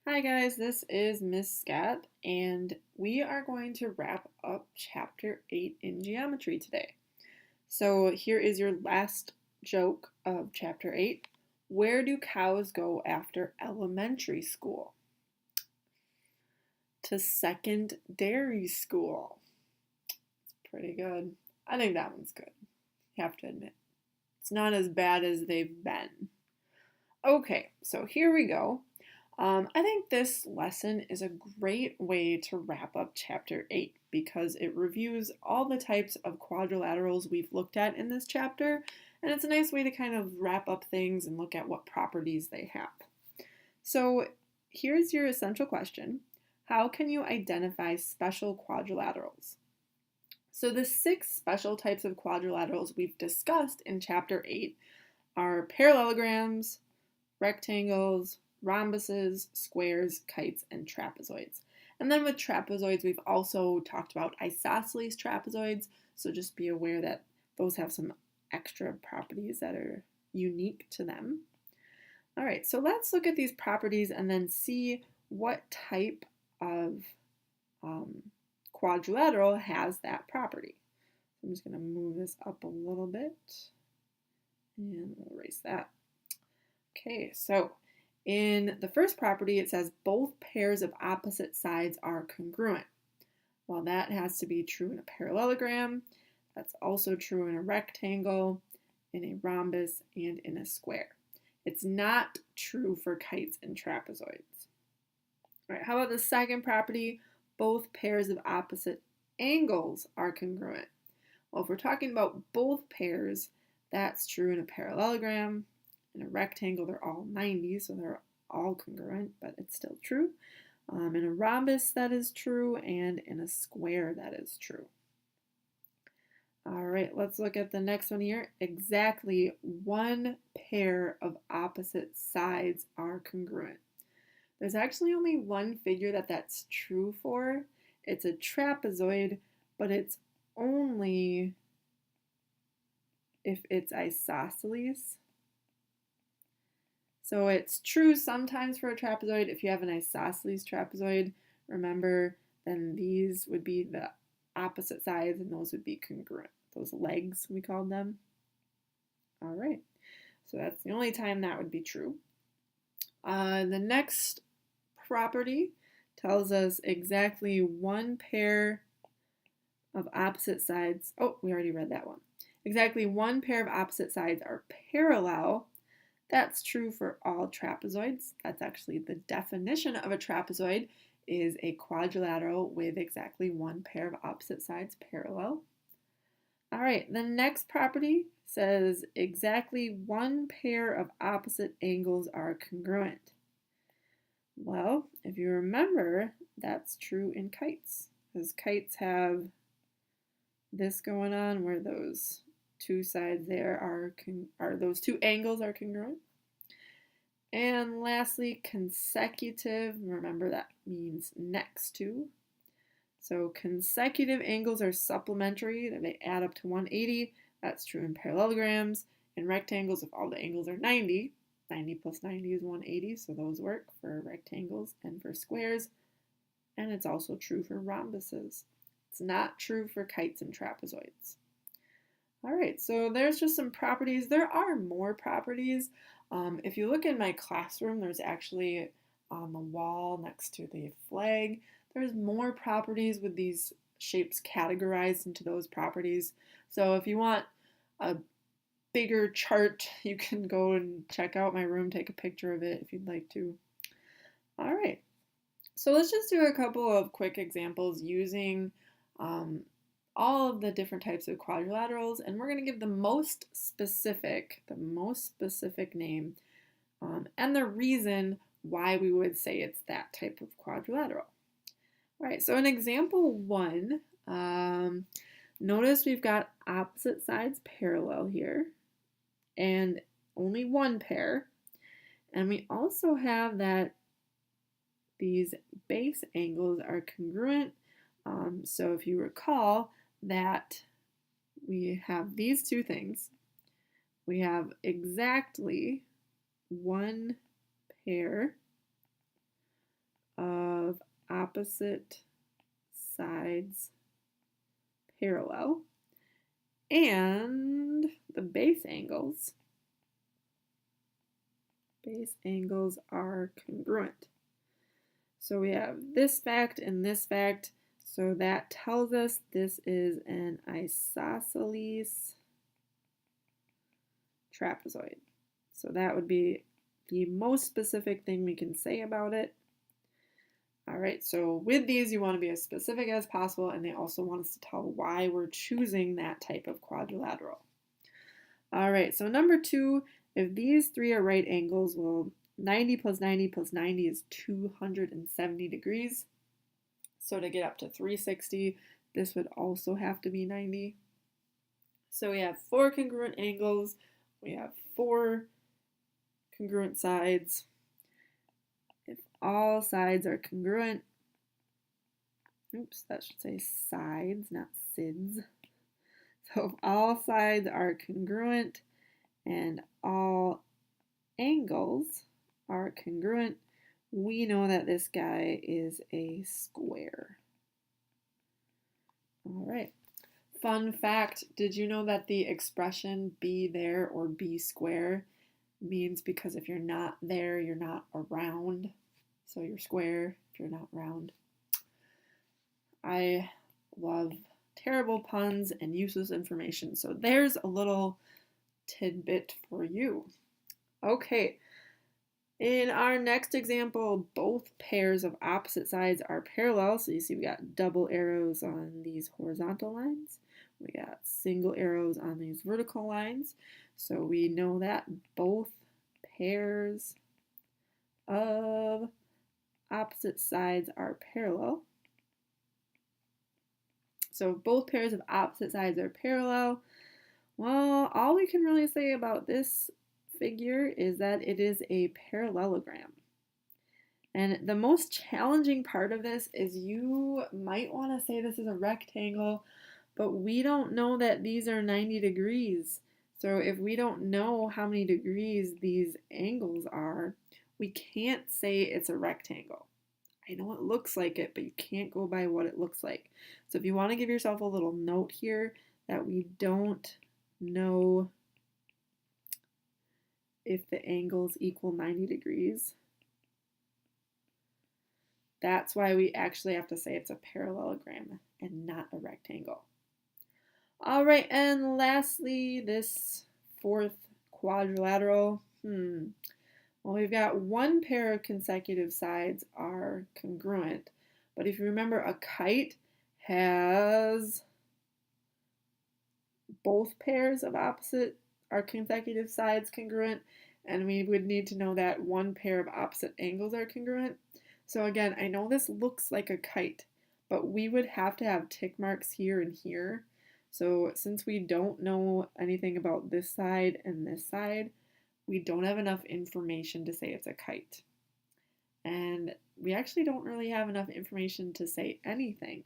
Hi guys, this is Miss Scat, and we are going to wrap up Chapter 8 in Geometry today. So here is your last joke of Chapter 8. Where do cows go after elementary school? To secondary school. It's pretty good. I think that one's good, you have to admit. It's not as bad as they've been. Okay, so here we go. I think this lesson is a great way to wrap up Chapter 8 because it reviews all the types of quadrilaterals we've looked at in this chapter, and it's a nice way to kind of wrap up things and look at what properties they have. So here's your essential question. How can you identify special quadrilaterals? So the 6 special types of quadrilaterals we've discussed in Chapter 8 are parallelograms, rectangles, rhombuses, squares, kites, and trapezoids. And then with trapezoids, we've also talked about isosceles trapezoids, so just be aware that those have some extra properties that are unique to them. All right, so let's look at these properties and then see what type of quadrilateral has that property. I'm just going to move this up a little bit and we'll erase that. Okay, so in the first property, it says both pairs of opposite sides are congruent. Well, that has to be true in a parallelogram. That's also true in a rectangle, in a rhombus, and in a square. It's not true for kites and trapezoids. All right, how about the second property? Both pairs of opposite angles are congruent. Well, if we're talking about both pairs, that's true in a parallelogram. In a rectangle, they're all 90, so they're all congruent, but it's still true. In a rhombus, that is true, and in a square, that is true. All right, let's look at the next one here. Exactly one pair of opposite sides are congruent. There's actually only one figure that's true for. It's a trapezoid, but it's only if it's isosceles. So it's true sometimes for a trapezoid. If you have an isosceles trapezoid, remember, then these would be the opposite sides and those would be congruent. Those legs, we called them. All right, so that's the only time that would be true. The next property tells us exactly one pair of opposite sides. Oh, we already read that one. Exactly one pair of opposite sides are parallel. That's true for all trapezoids. That's actually the definition of a trapezoid is a quadrilateral with exactly one pair of opposite sides parallel. All right, the next property says exactly one pair of opposite angles are congruent. Well, if you remember, that's true in kites, because kites have this going on where those two sides there are those two angles are congruent. And lastly, consecutive, remember that means next to. So consecutive angles are supplementary, they add up to 180. That's true in parallelograms. In rectangles, if all the angles are 90, 90 plus 90 is 180, so those work for rectangles and for squares. And it's also true for rhombuses. It's not true for kites and trapezoids. All right, so there's just some properties. There are more properties. If you look in my classroom, there's actually on the wall next to the flag, there's more properties with these shapes categorized into those properties. So if you want a bigger chart, you can go and check out my room, take a picture of it if you'd like to. All right, so let's just do a couple of quick examples using all of the different types of quadrilaterals, and we're going to give the most specific name and the reason why we would say it's that type of quadrilateral. All right, so in example 1, notice we've got opposite sides parallel here and only one pair, and we also have that these base angles are congruent. So if you recall that we have these two things, we have exactly one pair opposite sides parallel, and the base angles are congruent. So we have this fact and this fact, so that tells us this is an isosceles trapezoid. So that would be the most specific thing we can say about it. All right, so with these, you want to be as specific as possible, and they also want us to tell why we're choosing that type of quadrilateral. All right, so number 2, if these 3 are right angles, well, 90 plus 90 plus 90 is 270 degrees. So to get up to 360, this would also have to be 90. So we have 4 congruent angles, we have 4 congruent sides. If all sides are congruent, oops, that should say sides, not sids. So if all sides are congruent and all angles are congruent, we know that this guy is a square. All right. Fun fact, did you know that the expression be there or be square means because if you're not there, you're not around. So you're square if you're not round. I love terrible puns and useless information. So there's a little tidbit for you. Okay. In our next example, both pairs of opposite sides are parallel. So you see we got double arrows on these horizontal lines. We got single arrows on these vertical lines. So we know that both pairs of opposite sides are parallel. So if both pairs of opposite sides are parallel, well, all we can really say about this figure is that it is a parallelogram. And the most challenging part of this is you might want to say this is a rectangle, but we don't know that these are 90 degrees. So if we don't know how many degrees these angles are, we can't say it's a rectangle. I know it looks like it, but you can't go by what it looks like. So if you want to give yourself a little note here that we don't know if the angles equal 90 degrees, that's why we actually have to say it's a parallelogram and not a rectangle. All right, and lastly, this 4th quadrilateral. Well, we've got one pair of consecutive sides are congruent, but if you remember, a kite has both pairs of opposite or consecutive sides congruent, and we would need to know that one pair of opposite angles are congruent. So again, I know this looks like a kite, but we would have to have tick marks here and here. So since we don't know anything about this side and this side, we don't have enough information to say it's a kite. And we actually don't really have enough information to say anything.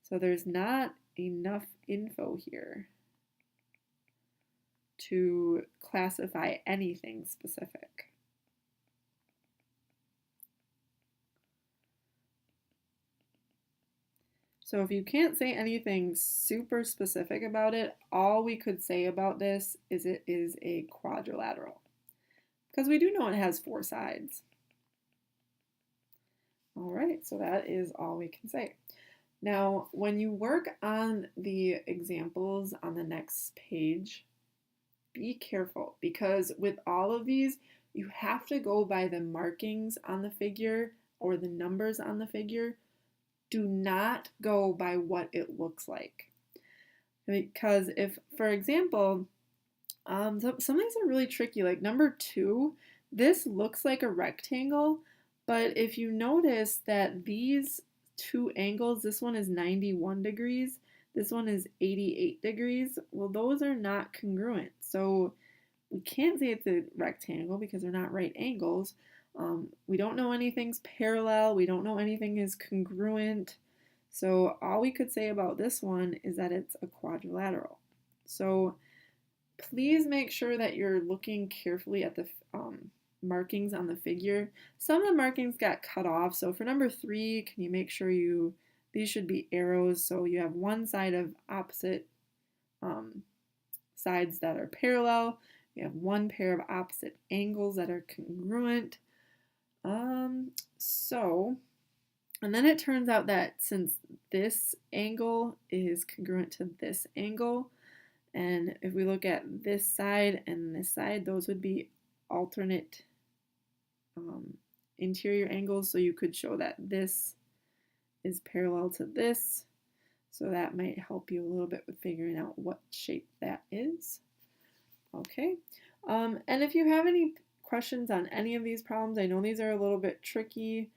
So there's not enough info here to classify anything specific. So if you can't say anything super specific about it, all we could say about this is it is a quadrilateral, because we do know it has 4 sides. All right, so that is all we can say. Now, when you work on the examples on the next page, be careful, because with all of these, you have to go by the markings on the figure or the numbers on the figure. Do not go by what it looks like. Because if, for example, some things are really tricky, like number 2, this looks like a rectangle, but if you notice that these 2 angles, this one is 91 degrees, this one is 88 degrees, well, those are not congruent. So we can't say it's a rectangle because they're not right angles. We don't know anything's parallel. We don't know anything is congruent. So all we could say about this one is that it's a quadrilateral. So please make sure that you're looking carefully at the markings on the figure. Some of the markings got cut off, so for number 3, can you make sure these should be arrows, so you have one side of opposite sides that are parallel. You have one pair of opposite angles that are congruent. And then it turns out that since this angle is congruent to this angle, and if we look at this side and this side, those would be alternate interior angles. So you could show that this is parallel to this. So that might help you a little bit with figuring out what shape that is. Okay. And if you have any questions on any of these problems, I know these are a little bit tricky.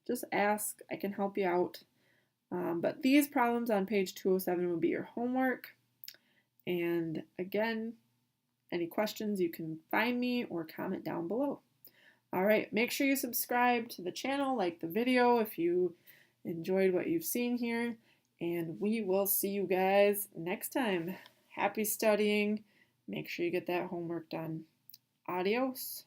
Just ask. I can help you out. But these problems on page 207 will be your homework. And again, any questions, you can find me or comment down below. All right, make sure you subscribe to the channel, like the video if you enjoyed what you've seen here, and we will see you guys next time. Happy studying. Make sure you get that homework done. Adios.